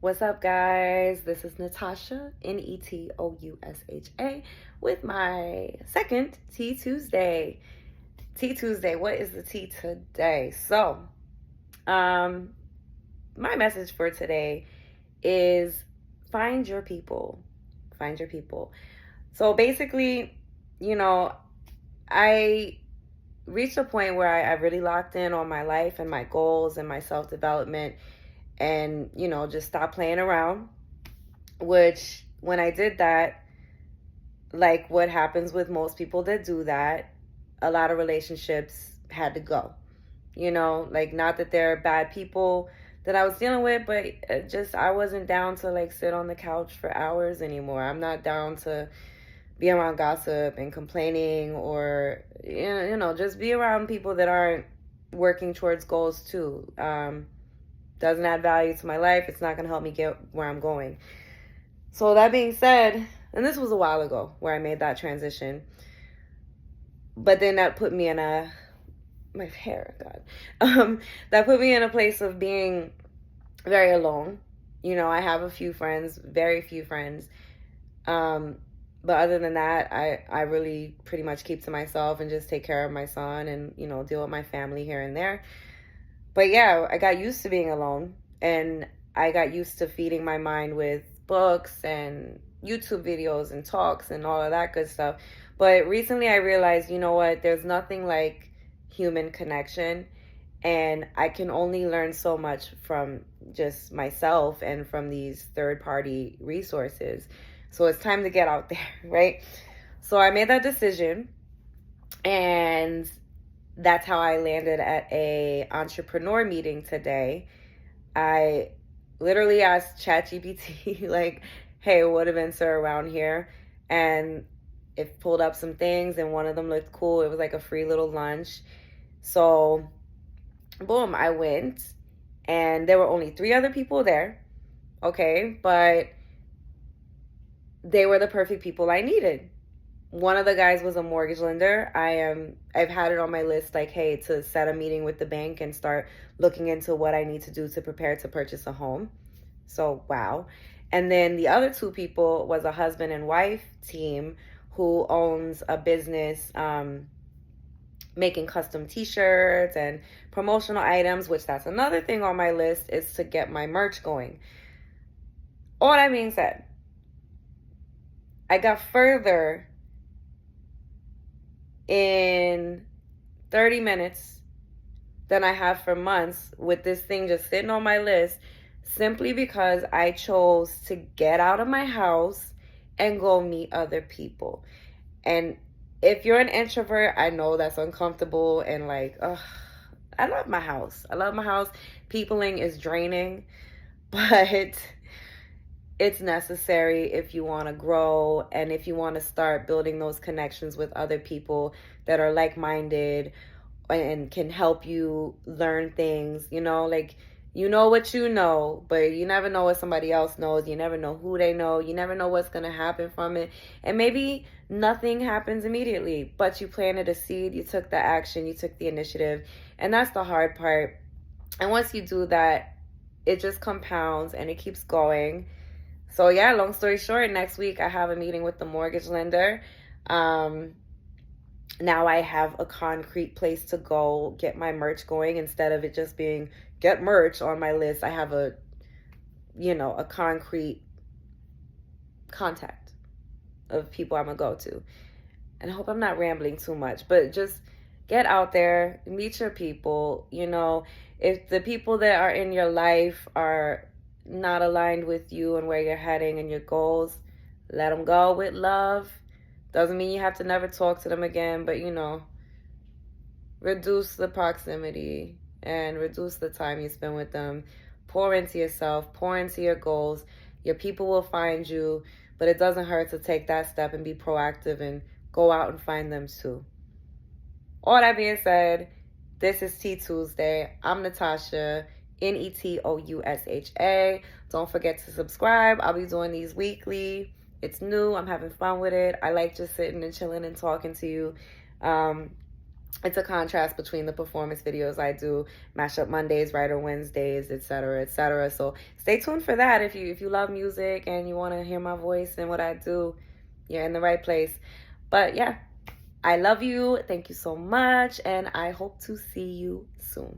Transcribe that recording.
What's up, guys? This is Netousha, Netousha, with my second Tea Tuesday. Tea Tuesday, what is the tea today? Um, my message for today is find your people. Find your people. So basically, you know, I reached a point where I really locked in on my life and my goals and my self development and, just stopped playing around. Which, when I did that, like what happens with most people that do that, a lot of relationships had to go. Like, not that they're bad people that I was dealing with, but just I wasn't down to like sit on the couch for hours anymore. I'm not down to be around gossip and complaining, or just be around people that aren't working towards goals too. Doesn't add value to my life. It's not going to help me get where I'm going. So that being said, and this was a while ago where I made that transition, but then that put me in my hair, God, that put me in a place of being very alone. I have a few friends, very few friends. But other than that, I really pretty much keep to myself and just take care of my son and, deal with my family here and there. But yeah, I got used to being alone, and I got used to feeding my mind with books and YouTube videos and talks and all of that good stuff. But recently I realized, you know what, there's nothing like human connection, and I can only learn so much from just myself and from these third-party resources. So it's time to get out there, right? So I made that decision, and that's how I landed at a entrepreneur meeting today. I literally asked ChatGPT, like, hey, what events are around here? And it pulled up some things, and one of them looked cool. It was like a free little lunch. So, boom, I went, and there were only 3 other people there, okay? But they were the perfect people I needed. One of the guys was a mortgage lender. I've had it on my list, like, hey, to set a meeting with the bank and start looking into what I need to do to prepare to purchase a home. So, wow. And then the other 2 people was a husband and wife team who owns a business making custom t-shirts and promotional items, which that's another thing on my list, is to get my merch going. All that being said, I got further in 30 minutes than I have for months with this thing just sitting on my list, simply because I chose to get out of my house and go meet other people. And if you're an introvert, I know that's uncomfortable and like, ugh, I love my house. I love my house. Peopling is draining, but it's necessary if you want to grow and if you want to start building those connections with other people that are like-minded and can help you learn things. Like, what you know, but you never know what somebody else knows. You never know who they know. You never know what's going to happen from it. And maybe nothing happens immediately, but you planted a seed, you took the action, you took the initiative. And that's the hard part. And once you do that, it just compounds and it keeps going. So yeah, long story short, next week I have a meeting with the mortgage lender. Now I have a concrete place to go get my merch going, instead of it just being get merch on my list. I have a concrete contact of people I'm gonna go to. And I hope I'm not rambling too much, but just get out there, meet your people. If the people that are in your life are not aligned with you and where you're heading and your goals, let them go with love. Doesn't mean you have to never talk to them again, but reduce the proximity and reduce the time you spend with them. Pour into yourself, pour into your goals. Your people will find you, but it doesn't hurt to take that step and be proactive and go out and find them too. All that being said, this is Tea Tuesday. I'm Netousha, Netousha. Don't forget to subscribe. I'll be doing these weekly. It's new. I'm having fun with it. I like just sitting and chilling and talking to you. it's a contrast between the performance videos I do, Mashup Mondays, Writer Wednesdays, etc., etc. So stay tuned for that. If you love music and you want to hear my voice and what I do, you're in the right place. But yeah, I love you. Thank you so much, and I hope to see you soon.